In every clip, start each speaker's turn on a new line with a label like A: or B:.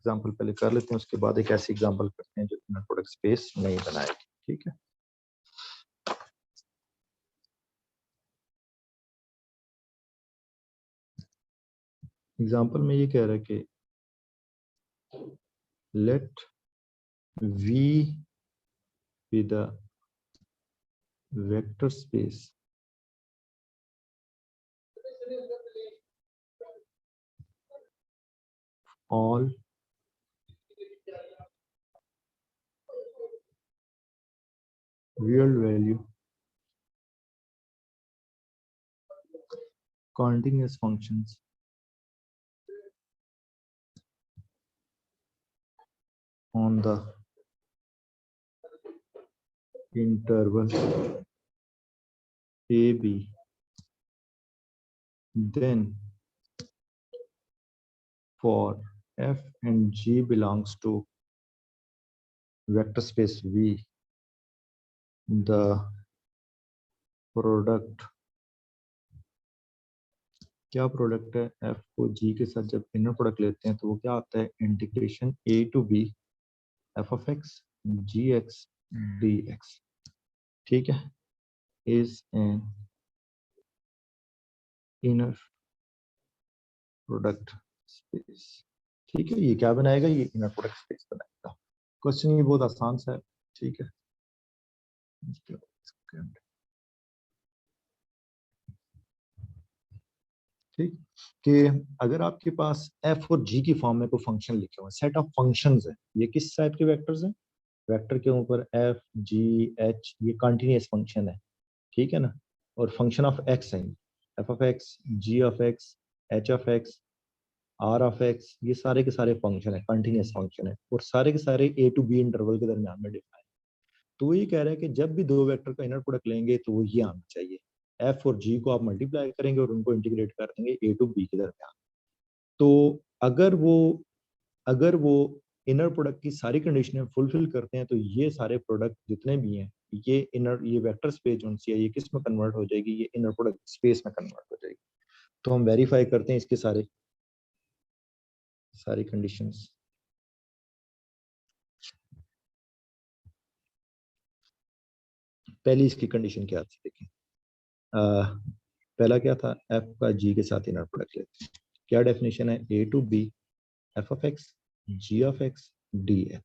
A: Example पहले कर लेते हैं, उसके बाद एक ऐसी एग्जांपल करते हैं जो इनर प्रोडक्ट स्पेस नहीं बनाएगी। ठीक है, एग्जांपल में ये कह रहा है कि let V be the vector space all real value continuous functions on the interval AB, then for f and g belongs to vector space V, the product, क्या प्रोडक्ट है, f को g के साथ जब इनर प्रोडक्ट लेते हैं तो वो क्या आता है, integration a to b f of x gx dx। ठीक है, is an inner product space. ठीक है, ये क्या बनाएगा, ये इनर प्रोडक्ट स्पेस बनाएगा। क्वेश्चन ये बहुत आसान सा है। ठीक है, ठीक कि अगर आपके पास f और g की फॉर्म में कोई फंक्शन लिखे हुए सेट ऑफ फंक्शंस है, ये किस टाइप के वेक्टर्स हैं, वेक्टर के ऊपर f g h, ये कंटीन्यूअस फंक्शन है। ठीक है ना, और फंक्शन ऑफ x है, f of x g of x h of x r of x, ये सारे के सारे फंक्शन है, कंटीन्यूअस फंक्शन है, और सारे के सारे a टू b इंटरवल के दरमियान में डिफाइन। तो ये कह रहा है कि जब भी दो वेक्टर का इनर प्रोडक्ट लेंगे तो वो ये आना चाहिए, f और g को आप मल्टीप्लाई करेंगे और उनको इंटीग्रेट कर देंगे a टू b के दरमियान। तो अगर वो इनर प्रोडक्ट की सारी कंडीशनें फुलफिल करते हैं तो ये सारे प्रोडक्ट जितने भी हैं, ये वेक्टर स्पेस जो है ये किस में कन्वर्ट हो जाएगी, ये इनर प्रोडक्ट स्पेस में कन्वर्ट हो जाएगी। तो हम वेरीफाई करते हैं इसके सारी कंडीशंस। पहली इसकी कंडीशन क्या थी, देखिए पहला क्या था, f का g के साथ इनर प्रोडक्ट लेते हैं। क्या डेफिनेशन है, a to b f of x g of x dx।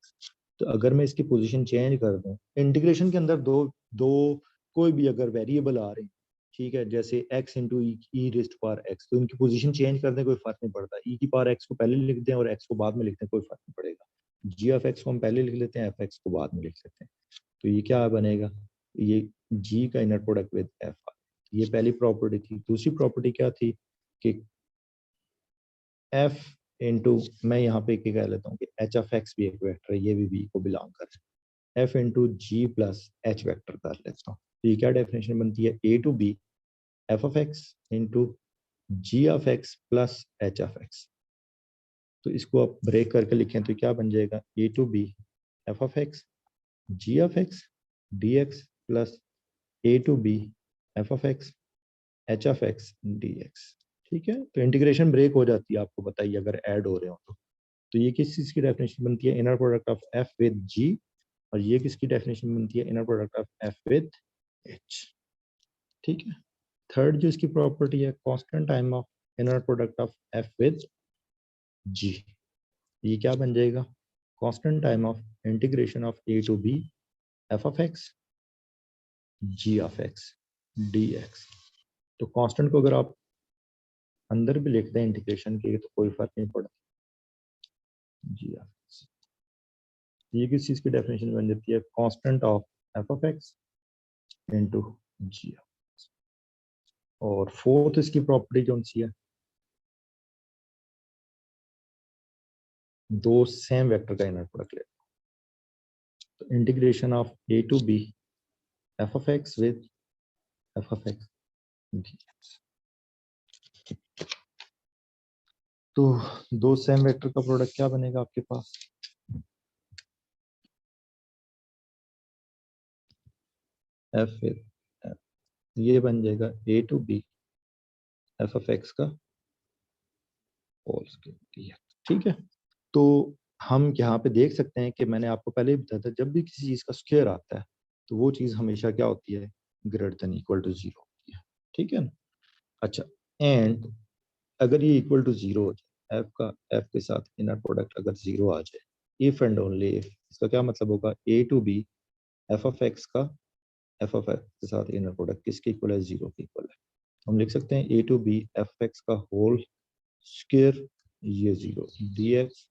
A: तो अगर मैं इसकी पोजीशन चेंज कर दूं, इंटीग्रेशन के अंदर दो कोई भी अगर वेरिएबल आ रहे हैं, ठीक है, जैसे x इंटू ई रेस्ट पावर x, तो इनकी पोजीशन चेंज कर दें कोई फर्क नहीं पड़ता, e की पावर x को पहले लिख दें और x को बाद में लिख दें, कोई फर्क नहीं पड़ेगा। g ऑफ x को हम पहले लिख लेते हैं, f x को बाद में लिख लेते हैं। तो ये क्या बनेगा, ये g का इनर प्रोडक्ट विद f। ये पहली प्रॉपर्टी थी। दूसरी प्रॉपर्टी क्या थी कि f इंटू, मैं यहाँ पे क्या कह लेता हूँ कि h ऑफ x भी एक वेक्टर है, ये भी v को बिलोंग कर है, f into g plus h vector कर लेता हूँ। तो ये क्या डेफिनेशन बनती है, a to b f of x into g of x plus h of x। तो इसको आप ब्रेक करके लिखें तो क्या बन जाएगा, a to b f of x g of x dx plus a to b f of x h of x dx। ठीक है, तो इंटीग्रेशन ब्रेक हो जाती है, आपको बताइए अगर ऐड हो रहे हो तो ये किस चीज की डेफिनेशन बनती है, inner product of f with g, और ये किसकी डेफिनेशन बनती है, inner product of f with h। ठीक है, थर्ड जो इसकी प्रॉपर्टी है, constant time of inner product of f with g, ये क्या बन जाएगा, constant time of integration of a to b f of x g of x dx। तो कांस्टेंट को अगर आप अंदर भी लिखते हैं इंटीग्रेशन के तो कोई फर्क नहीं पड़ता, जी ऑफ x। ये किस चीज की डेफिनेशन बन जाती है, constant of f of x into g of x। और फोर्थ इसकी प्रॉपर्टी कौन सी है, दो सेम वेक्टर का इनर प्रोडक्ट ले, तो integration of a to b f of x with f of x dx। तो दो सेम वेक्टर का प्रोडक्ट क्या बनेगा आपके पास, f विद f, ये बन जाएगा a to b f of x का होल स्क्वायर dx। ठीक है, तो हम यहाँ पे देख सकते हैं कि मैंने आपको पहले भी बताया था, जब भी किसी चीज का स्क्वायर आता है तो वो चीज हमेशा क्या होती है, ग्रेटर देन इक्वल टू 0 होती है, ठीक है ना। अच्छा, एंड अगर ये इक्वल टू 0 हो जाए, एफ के साथ इनर प्रोडक्ट अगर 0 आ जाए, इफ एंड ओनली इफ, इसका क्या मतलब होगा, A to B F of X का एफ ऑफ एक्स के साथ इनर प्रोडक्ट किसके इक्वल है, 0 के इक्वल है। हम लिख सकते हैं ए टू बी एफ एक्स का होल स्क्वायर, ये 0 डी एक्स,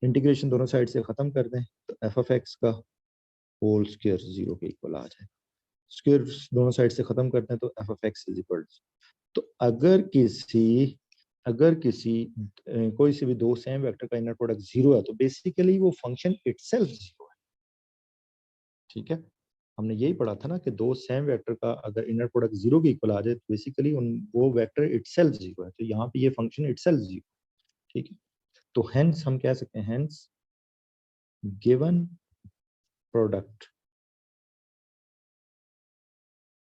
A: इंटीग्रेशन दोनों साइड से खत्म कर दें तो एफ ऑफ एक्स का होल स्क्वायर 0 के इक्वल आ जाए। स्क्वायर दोनों साइड से खत्म करते हैं तो F of x is equal. तो अगर किसी कोई से भी दो सेम वेक्टर का इनर प्रोडक्ट 0 है तो बेसिकली वो फंक्शन इटसेल्फ 0 है, ठीक है। हमने यही पढ़ा था ना कि दो सेम वेक्टर का अगर इनर प्रोडक्ट 0 के इक्वल आ जाए तो बेसिकली उन वो वेक्टर इटसेल्फ 0 है, तो यहाँ पे ये फंक्शन इटसेल्फ 0, ठीक है। तो हेंस हम कह सकते हैं, hence given product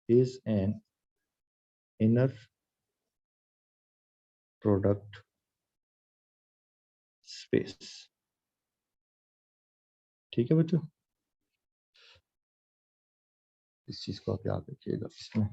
A: is an inner product space, ठीक है बच्चों। इस चीज को आप याद रखिएगा इसमें।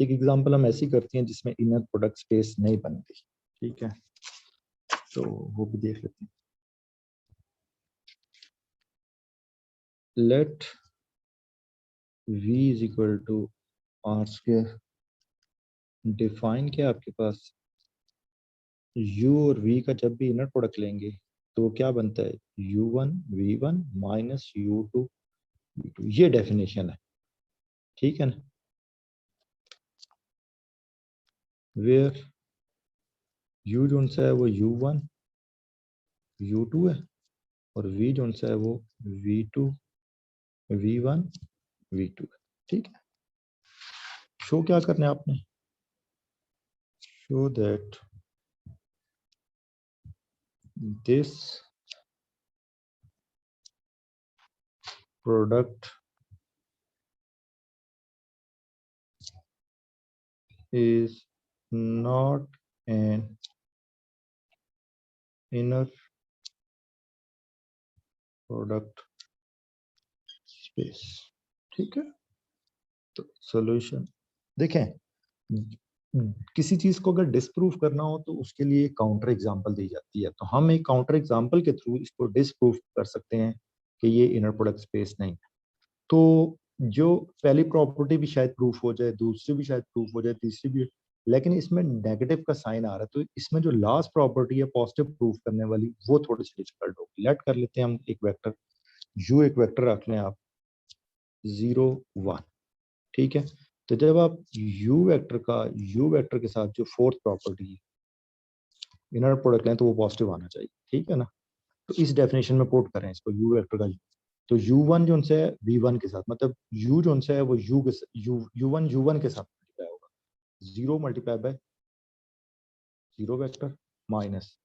A: एक एग्जांपल हम ऐसी करते हैं जिसमें इनर प्रोडक्ट स्पेस नहीं बनती, ठीक है, तो वो भी देख लेते हैं। Let v is equal to R square, define क्या आपके पास, u और v का जब भी इनर प्रोडक्ट लेंगे तो क्या बनता है, u1 v1 minus u2 v2, ये डेफिनेशन है, ठीक है ना। वेयर u जो सा है वो u1 u2 है और v जो सा है वो v2 v1 v2 है, ठीक है। शो क्या करना है आपने, show that this product is not an inner product space, ठीक है। तो सॉल्यूशन देखें, किसी चीज को अगर डिसप्रूव करना हो तो उसके लिए काउंटर एग्जांपल दी जाती है, तो हम एक काउंटर एग्जांपल के थ्रू इसको डिसप्रूव कर सकते हैं कि ये इनर प्रोडक्ट स्पेस नहीं है। तो जो पहली प्रॉपर्टी भी शायद प्रूफ हो जाए, दूसरी भी शायद प्रूफ हो जाए, तीसरी भी, लेकिन इसमें नेगेटिव का साइन आ रहा है, तो इसमें जो लास्ट प्रॉपर्टी है पॉजिटिव प्रूफ करने वाली वो थोड़ी सी डिफिकल्ट होगी। लेट कर लेते हैं हम एक वेक्टर u, एक वेक्टर रख लें आप 0 1, ठीक है। तो जब आप u वेक्टर के साथ जो फोर्थ प्रॉपर्टी है इनर प्रोडक्ट लें तो वो पॉजिटिव आना चाहिए, ठीक है ना। तो इस डेफिनेशन में पुट करें इसको u वेक्टर का, तो u1 जो उनसे है v1 के साथ, मतलब u जो उनसे है वो u के u1 u1 के साथ मल्टीप्लाई होगा, 0 multiply by 0 vector minus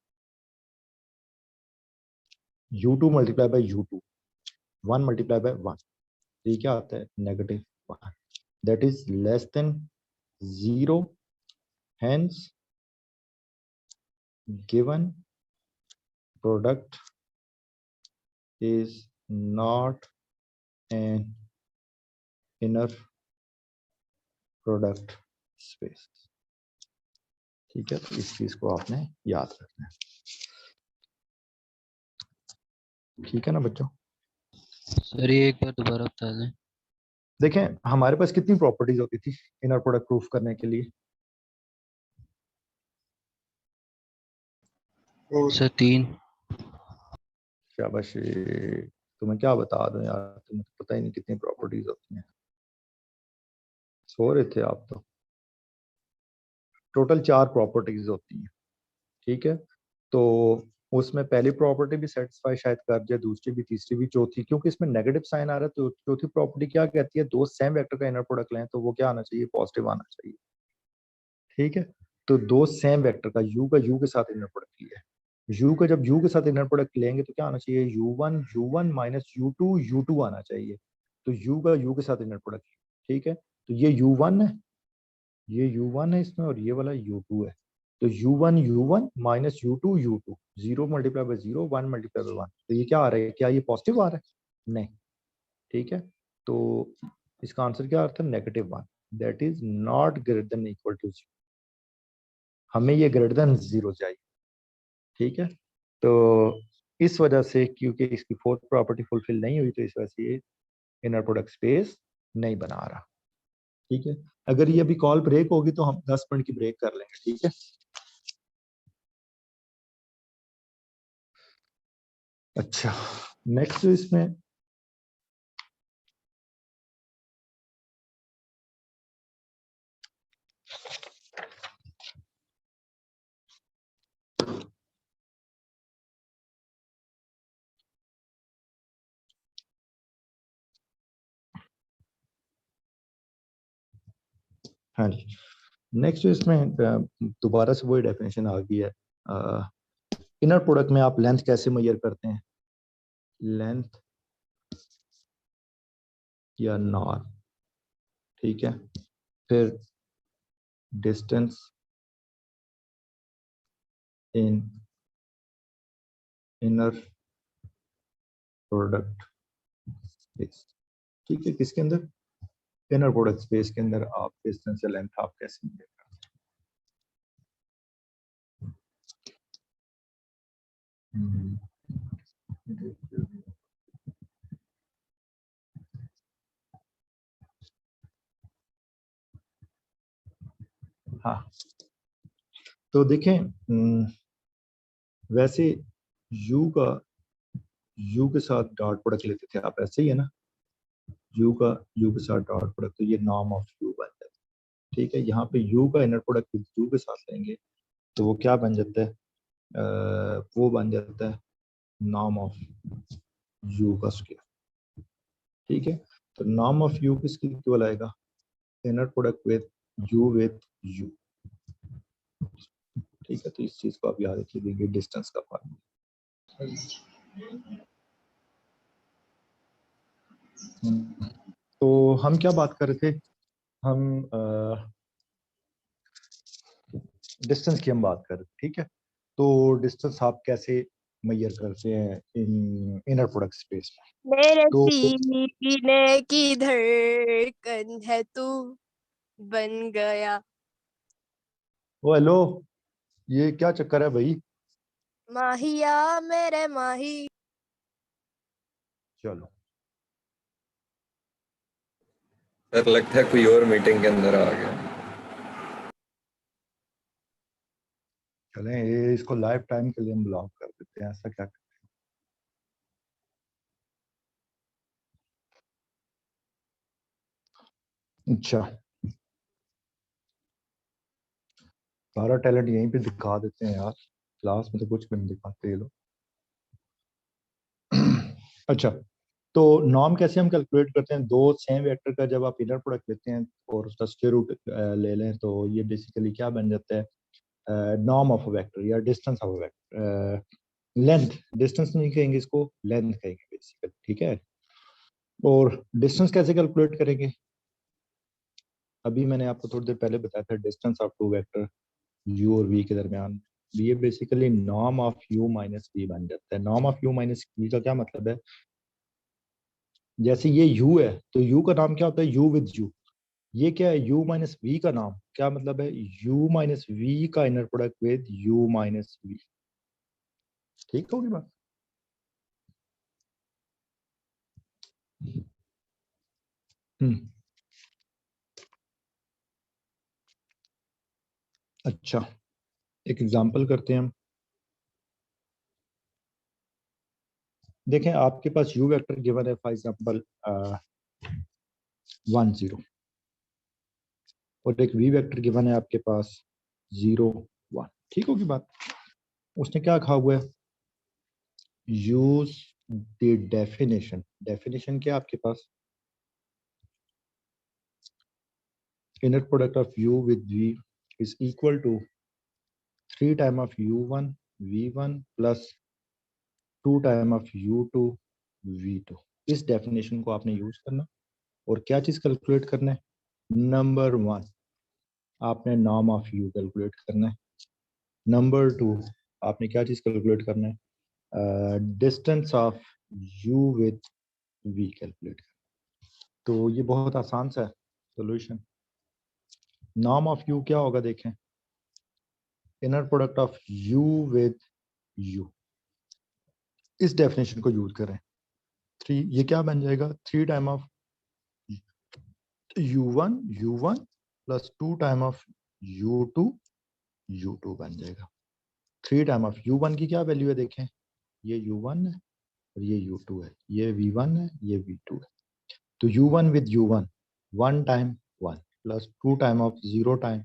A: u2 multiply by u2, 1 multiply by 1, ये क्या आता है, negative 1, that is less then 0, hence given product is not an inner product space, ठीक है। तो इस चीज को आपने याद रखना है, ठीक है ना बच्चों।
B: सर ये एक बार दोबारा बता दें।
A: देखें हमारे पास कितनी प्रॉपर्टीज होती थी इनर प्रोडक्ट प्रूफ करने के लिए,
B: सर 3।
A: शाबाश, तुम्हें क्या बता दूं यार, तुम्हें तो पता ही नहीं कितनी प्रॉपर्टीज होती हैं, सो रहे थे आप तो। टोटल 4 प्रॉपर्टीज होती हैं, ठीक है। तो उसमें पहली प्रॉपर्टी भी सेटिस्फाई शायद कर जाए, दूसरी भी, तीसरी भी, चौथी, क्योंकि इसमें नेगेटिव साइन आ रहा है तो चौथी प्रॉपर्टी क्या कहती है, दो सेम वेक्टर का इनर प्रोडक्ट लें तो वो क्या आना चाहिए, पॉजिटिव आना चाहिए, ठीक है। तो दो सेम वेक्टर का u के साथ इनर प्रोडक्ट लिया है, u का जब u के साथ इनर प्रोडक्ट लेंगे तो क्या आना चाहिए, u1 माइनस u2 आना चाहिए। तो u का u के साथ इनर प्रोडक्ट, ठीक है। तो ये u1 है, ये u1 है इसमें, और ये वाला u2 है। तो u1 minus u2 0 multiply by 0, 1 multiply by 1। तो ये क्या आ रहा है, क्या ये पॉजिटिव आ रहा है? नहीं, ठीक है। तो इसका आंसर क्या आता है, -1, that is not greater than equal to 0। हमें ये ग्रेटर देन 0 चाहिए, ठीक है। तो इस वजह से, क्योंकि इसकी फोर्थ प्रॉपर्टी फुलफिल नहीं हुई, तो इस वजह से ये इनर प्रोडक्ट स्पेस नहीं बना रहा, ठीक है। अगर ये अभी कॉल ब्रेक होगी तो हम 10 मिनट की ब्रेक कर लेंगे, ठीक है। अच्छा, नेक्स्ट इसमें हाँ जी, नेक्स्ट इसमें दोबारा से वही डेफिनेशन आ गई है। इनर प्रोडक्ट में आप लेंथ कैसे मेजर करते हैं, लेंथ या नॉर्म, ठीक है। फिर distance in inner product space, ठीक है। किसके अंदर, इनर प्रोडक्ट स्पेस के अंदर आप डिस्टेंस या लेंथ आप कैसे मेजर करते हैं। हाँ, तो देखें, वैसे u के साथ डॉट प्रोडक्ट लेते थे आप, ऐसे ही है ना। u के साथ डॉट प्रोडक्ट, तो ये नॉर्म ऑफ u बन जाता है, ठीक है। यहाँ पे u का इनर प्रोडक्ट u के साथ लेंगे तो वो क्या बन जाता है, वो बन जाता है नॉर्म ऑफ u का स्क्वायर, ठीक है। तो नॉर्म ऑफ u किसके इक्वल आएगा, इनर प्रोडक्ट विद u, ठीक है। तो इस चीज को आप याद रखिए, डिस्टेंस का फॉर्मूला। तो हम क्या बात कर रहे थे, हम डिस्टेंस की हम बात कर रहे थे, ठीक है। तो डिस्टेंस आप कैसे मेजर करते हैं इन इनर प्रोडक्ट स्पेस में।
C: मेरे
A: तो
C: सीने की धड़कन है तू बन गया।
A: ओ हेलो, ये क्या चक्कर है भाई।
C: माहिया मेरे माही।
A: चलो,
D: सर लगता है कोई और मीटिंग के अंदर आ गया।
A: चलें, ये इसको लाइफ टाइम के लिए हम ब्लॉक कर देते हैं, ऐसा क्या। अच्छा, सारा टैलेंट यहीं पे दिखा देते हैं यार, क्लास में तो कुछ भी नहीं दिखाते ये लोग। अच्छा, तो नॉर्म कैसे हम कैलकुलेट करते हैं, दो सेम वेक्टर का जब आप इनर प्रोडक्ट लेते हैं और उसका स्क्वायर रूट ले लें, तो ये बेसिकली क्या बन जाता है, नॉर्म ऑफ अ वेक्टर या distance of a vector. Length, distance नहीं कहेंगे इसको, लेंथ कहेंगे बेसिकली, ठीक है। और डिस्टेंस कैसे कैलकुलेट करेंगे, अभी मैंने आपको थोड़ी देर पहले बताया था, distance of two vector u और v के दरमियान, ये basically norm of u minus v बन जाता है। Norm of u minus v का क्या मतलब है, जैसे ये u है तो u का नाम क्या होता है, u विद u। ये क्या है, u माइनस v का नाम क्या मतलब है, u माइनस v का inner product with u minus v, ठीक होगी बात। अच्छा, एक एग्जांपल करते हैं हम। देखें, आपके पास u वेक्टर गिवन है, फॉर एग्जांपल 1 0, और एक v वेक्टर गिवन है आपके पास 0 1, ठीक होगी बात। उसने क्या कहा हुआ है, यूज द डेफिनेशन, डेफिनेशन क्या है आपके पास, inner product of u with v is equal to 3 time of u1 v1 plus 2 time of u2 v2। इस डेफिनेशन को आपने यूज करना और क्या चीज कैलकुलेट करना है। नंबर 1 आपने नॉर्म ऑफ u कैलकुलेट करना है। नंबर 2 आपने क्या चीज कैलकुलेट करना है, distance of u with v calculate करना। तो ये बहुत आसान सा है सोल्यूशन। नॉर्म ऑफ u क्या होगा देखें, inner product of u with u। इस डेफिनेशन को यूज करें 3, ये क्या बन जाएगा 3 time of u1 plus 2 time of u2 बन जाएगा। 3 टाइम ऑफ u1 की क्या वैल्यू है देखें, ये u1 है और ये u2 है, ये v1 है ये v2 है। तो u1 with u1 1 time 1 plus 2 time of 0 time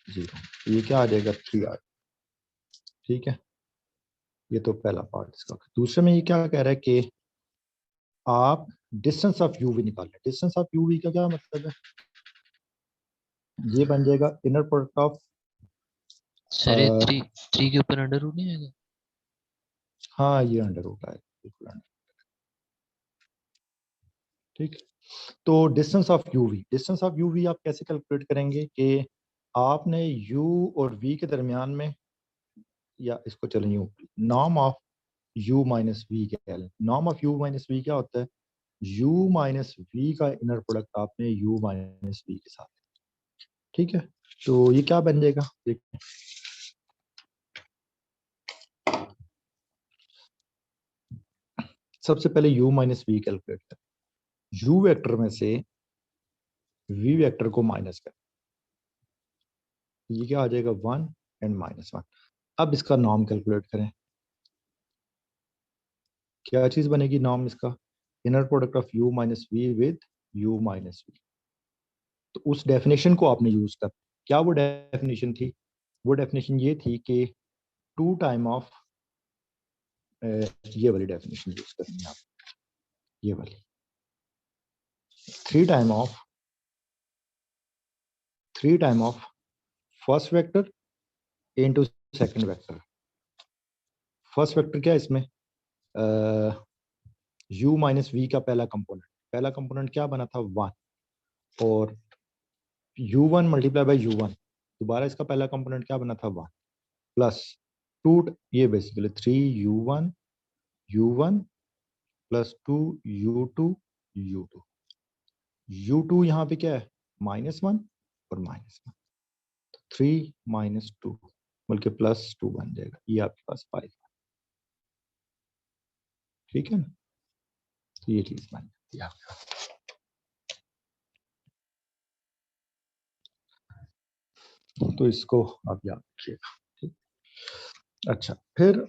A: 0, तो ये क्या आ जाएगा 3 आ। ठीक है, ये तो पहला पार्ट इसका। दूसरे में ये क्या कह रहा है कि आप डिस्टेंस ऑफ यूवी निकाल लें। डिस्टेंस ऑफ यूवी का क्या मतलब है, ये बन जाएगा इनर प्रोडक्ट ऑफ
B: सर ये 3 के ऊपर अंडर रूट नहीं आएगा?
A: हाँ ये अंडर रूट है बिल्कुल अंडर। ठीक, तो डिस्टेंस ऑफ यूवी आप कैसे कैलकुलेट करेंगे कि आपने u और v के दरमियान में, या इसको चलें यूं, norm of u minus V कह लें। Norm of u minus V क्या होता है, u माइनस वी का इनर प्रोडक्ट आपने u माइनस वी के साथ। ठीक है, तो ये क्या बन जाएगा देखिए, सबसे पहले u माइनस वी कैलकुलेट करें। u वेक्टर में से v वेक्टर को माइनस करें, ये क्या आ जाएगा 1 एंड -1। अब इसका नॉर्म कैलकुलेट करें, क्या चीज बनेगी नॉर्म इसका, inner product of u minus V with u minus V. तो उस डेफिनेशन को आपने यूज कर, क्या वो डेफिनेशन थी, वो डेफिनेशन ये थी कि 2 टाइम ऑफ, ये वाली डेफिनेशन यूज करेंगे आप, ये वाली 3 time of first vector into second vector. First vector क्या है इसमें, u माइनस वी का पहला कंपोनेंट क्या बना था 1, और u1 मल्टीप्लाई बाई u1, दोबारा इसका पहला कंपोनेंट क्या बना था 1 प्लस 2, ये basically 3u1 plus 2u2 u2 यहाँ पे क्या है -1 और -1, 3 माइनस 2 बल्कि +2 बन जाएगा, ये आपके पास 5। ठीक है ना, तो ये चीज बन जाती है आपके पास। तो इसको आप याद रखिएगा। ठीक, अच्छा फिर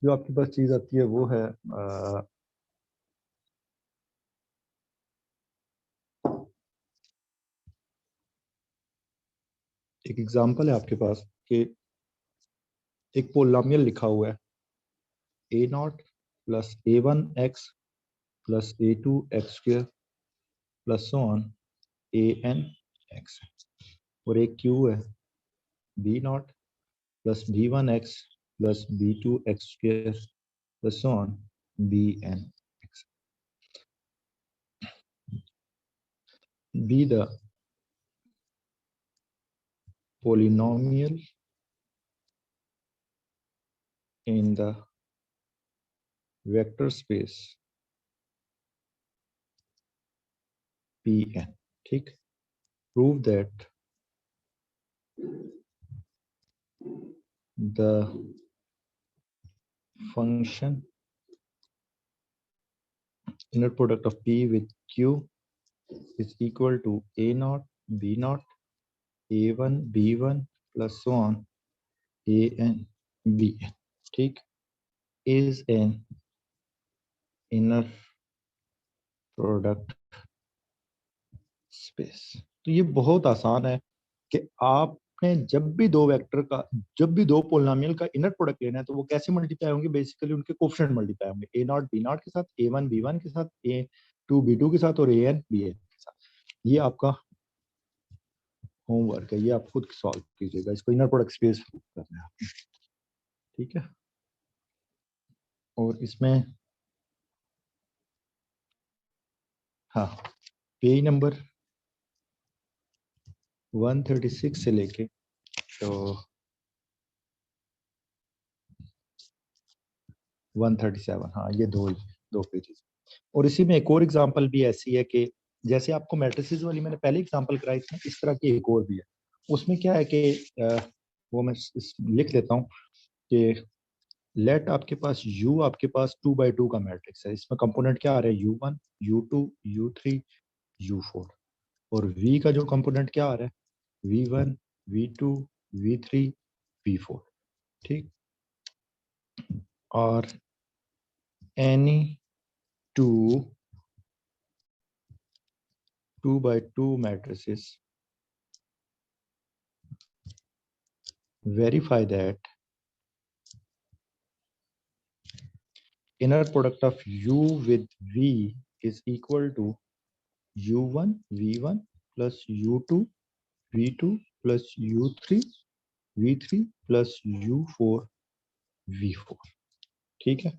A: जो आपके पास चीज आती है वो है एक एग्जांपल है आपके पास कि एक पोलिनोमियल लिखा हुआ है a0 plus a1x plus a2x² plus so on anx, और एक q है b0 plus b1x plus b2x² plus so on bnx। be the polynomial in the vector space Pn। ठीक, prove that the function inner product of P with Q is equal to a0 b0 a1 b1 plus so on an bn। ठीक, is an inner product space। तो ये बहुत आसान है कि आप आपने जब भी दो पोलिनोमियल का इनर प्रोडक्ट लेना है तो वो कैसे मल्टीप्लाई होंगे, बेसिकली उनके कोफिशिएंट मल्टीप्लाई होंगे, ए नॉट बी नॉट के साथ, A1 B1 के साथ, A2 B2 के साथ और AN BN के साथ। ये आपका होमवर्क है, ये आप खुद सॉल्व कीजिएगा, इसको इनर प्रोडक्ट स्पेस करना है आपने, ठीक है। और इसमें हाँ, पेज नंबर 136 से लेके तो 137, हाँ ये दो पेजेस। और इसी में एक और एग्जांपल भी ऐसी है कि जैसे आपको मैट्रिसेस वाली मैंने पहले एग्जांपल कराई थी, इस तरह की एक और भी है। उसमें क्या है कि वो मैं लिख लेता हूँ कि लेट आपके पास U आपके पास 2x2 का मैट्रिक्स है, इसमें कंपोनेंट क्या आ रहा है, U1 U2 U3 U4, और V का जो कंपोनेंट क्या आ रहा है, V1 V2 V3 V4, ठीक। और any 2x2 matrices verify that inner product of U with V is equal to U1 V1 plus U2 V2 plus U3 V3 plus U4 V4, ठीक है।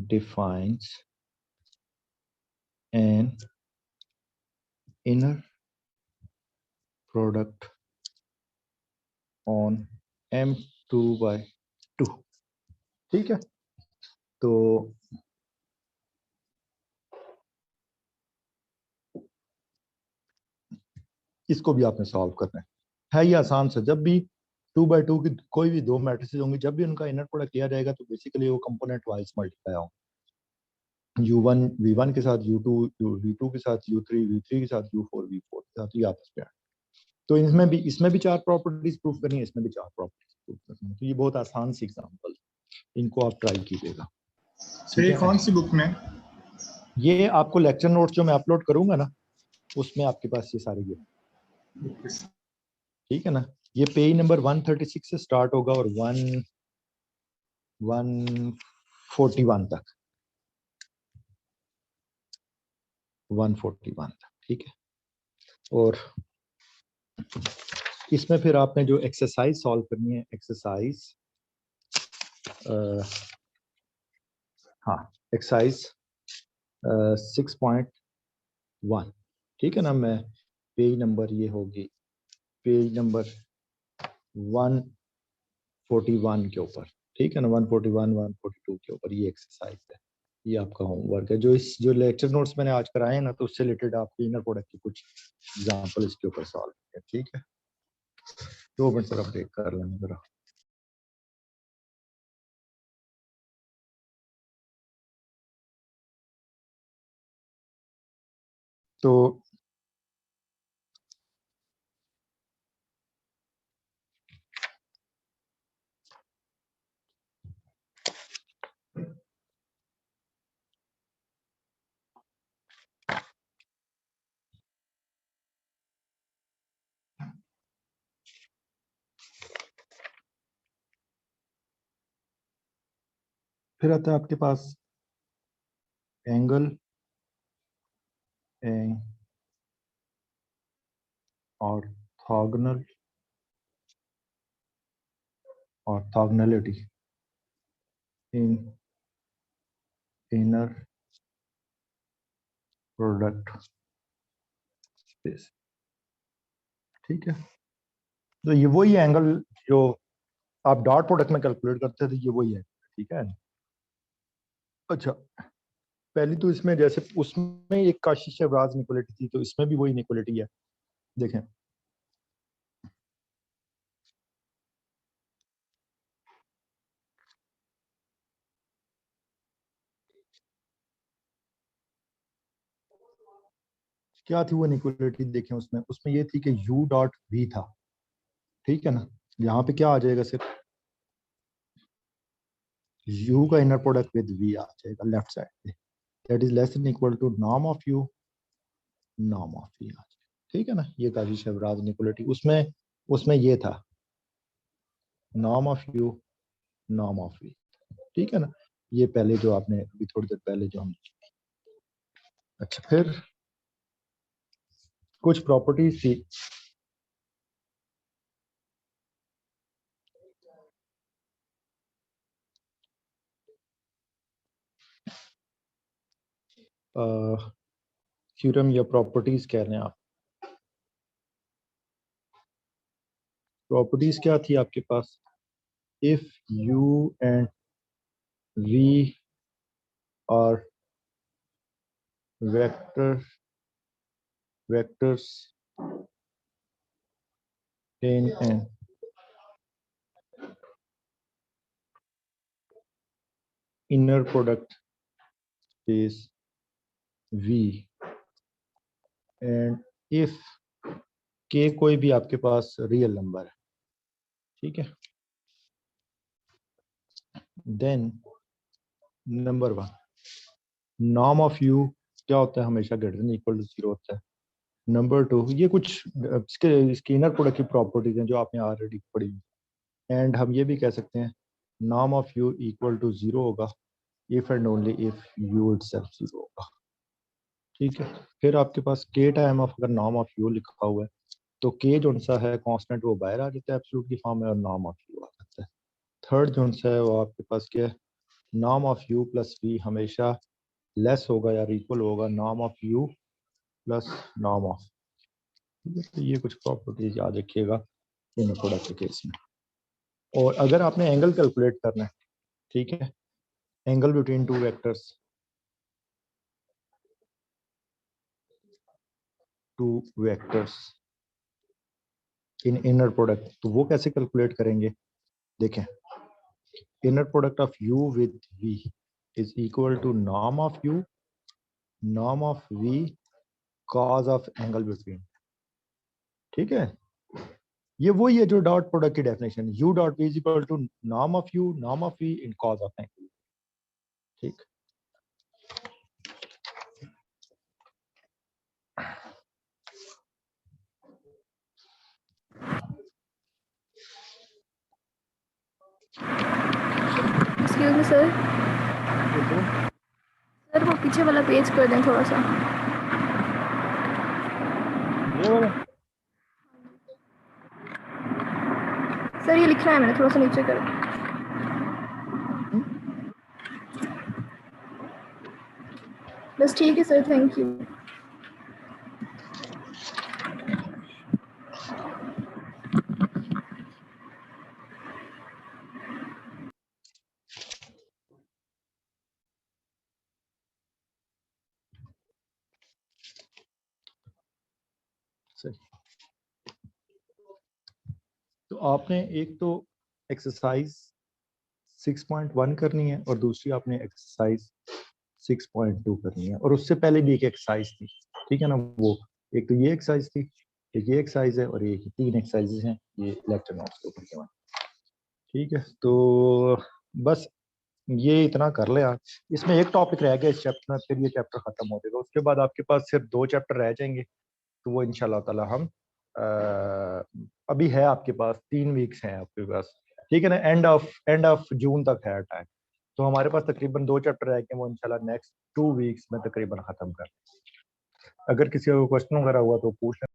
A: defines an inner product on M2/2, ठीक है। तो इसको भी आपने solve करना है ये आसान सा। जब भी 2x2 की कोई भी दो मैट्रिसेस होंगी, जब भी उनका इनर प्रोडक्ट लिया जाएगा तो बेसिकली वो कंपोनेंट वाइज मल्टीप्लाई होंगे, U1 V1 के साथ, U2 V2 के साथ, U3 V3 के साथ, U4 V4 के साथ, ये आपस में। तो इसमें भी चार प्रॉपर्टीज प्रूफ करनी है, इसमें भी चार प्रॉपर्टीज प्रूफ करनी है। तो ये बहुत आसान सी एग्जांपल, इनको आप ट्राई कीजिएगा।
E: सर ये कौन सी बुक में?
A: ये आपको लेक्चर नोट्स जो मैं अपलोड करूंगा ना, उसमें आपके पास ये सारे ये, ठीक है ना। ये पेज नंबर 136 से स्टार्ट होगा और 141 तक, 141 तक, ठीक है। और इसमें फिर आपने जो एक्सरसाइज सॉल्व करनी है, एक्सरसाइज एक्सरसाइज 6.1, ठीक है ना। मैं पेज नंबर ये होगी पेज नंबर 141 के ऊपर, ठीक है ना, 141 142 के ऊपर ये एक्सरसाइज है। ये आपका होमवर्क है, जो लेक्चर नोट्स मैंने आज कराए हैं ना, तो उससे रिलेटेड आपके इनर प्रोडक्ट की कुछ एग्जांपल इसके ऊपर सॉल्व है, ठीक है। 2 मिनट सर ब्रेक कर लेंगे जरा। तो फिर आता है आपके पास angle orthogonality in inner product space, ठीक है। तो ये वही एंगल जो आप डॉट प्रोडक्ट में कैलकुलेट करते थे, ये वही है, ठीक है। अच्छा, पहली तो इसमें जैसे उसमें एक काशी-शेवराज इनइक्वालिटी थी, तो इसमें भी वही इनइक्वालिटी है, देखें। क्या थी वो इनइक्वालिटी, देखें। उसमें ये थी कि u डॉट v था, ठीक है ना। यहाँ पे क्या आ जाएगा, सिर्फ u का इनर प्रोडक्ट विद v आ जाएगा लेफ्ट साइड पे, that is less than equal to norm of u norm of v आ जाएगा, ठीक है ना। ये काशी-शेवराज इनइक्वालिटी, उसमें उसमें ये था norm of U, norm of V, ठीक है ना, ये पहले जो आपने अभी थोड़ी देर पहले जो हम, अच्छा फिर कुछ प्रॉपर्टीज थी थ्योरम या प्रॉपर्टीज कह रहे हैं आप, प्रॉपर्टीज क्या थी आपके पास, if U and V are vectors in an inner product space V and if k कोई भी आपके पास रियल नंबर है, ठीक है, then number one norm of U क्या होता है, हमेशा ग्रेटर देन इक्वल टू 0 होता है। नंबर टू, ये कुछ इसके इनर प्रोडक्ट की प्रॉपर्टीज हैं जो आपने ऑलरेडी पढ़ी, एंड हम ये भी कह सकते हैं norm of U equal to 0 होगा if and only if U itself 0 होगा, ठीक है। फिर आपके पास के टाइम ऑफ अगर नॉर्म ऑफ यू लिखा हुआ है तो के जो सा है कांस्टेंट वो बाहर आ जाता है एब्सोल्यूट की फॉर्म में और नॉर्म ऑफ यू आ जाता है। थर्ड जो सा है वो आपके पास क्या है, norm of U plus V हमेशा लेस होगा या इक्वल होगा norm of U plus norm of, तो ये कुछ प्रॉपर्टीज याद रखिएगा इन प्रोडक्ट के केस में। और अगर आपने एंगल कैलकुलेट करना है, ठीक है, angle between two vectors, in inner product, तो वो कैसे कैलकुलेट करेंगे, देखें inner product of u with v is equal to norm of u norm of v cos of angle between, ठीक है। ये वही है जो डॉट प्रोडक्ट की definition, u dot v is equal to norm of u norm of v in cos of angle, ठीक।
F: Excuse me sir, sir वो पीछे वाला पेज कर दें थोड़ा सा।
A: ये वाला
F: सर ये लिखना है मैंने, थोड़ा सा नीचे कर। बस ठीक है सर, थैंक यू। तो आपने एक तो एक्सरसाइज 6.1 करनी है और दूसरी आपने एक्सरसाइज 6.2 करनी है, और उससे पहले भी एक एक्सरसाइज थी, ठीक है ना, वो एक तो ये एक्सरसाइज थी, एक ये एक्सरसाइज है और ये 3 एक्सरसाइजेस हैं ये लेक्चर नोट्स के ऊपर के, ठीक है। तो बस ये इतना कर ले आज, इसमें एक टॉपिक रह गया इस चैप्टर में, फिर ये चैप्टर खत्म हो जाएगा, उसके बाद आपके पास सिर्फ 2 चैप्टर रह जाएंगे, तो वो इंशाल्लाह ताला हम अभी है आपके पास 3 वीक्स हैं आपके पास, ठीक है ना, एंड ऑफ जून तक है टाइम, तो हमारे पास तकरीबन 2 चैप्टर रह गए, वो इंशाल्लाह नेक्स्ट 2 वीक्स में तकरीबन खत्म कर। अगर किसी को क्वेश्चन वगैरह हुआ तो पूछ लें।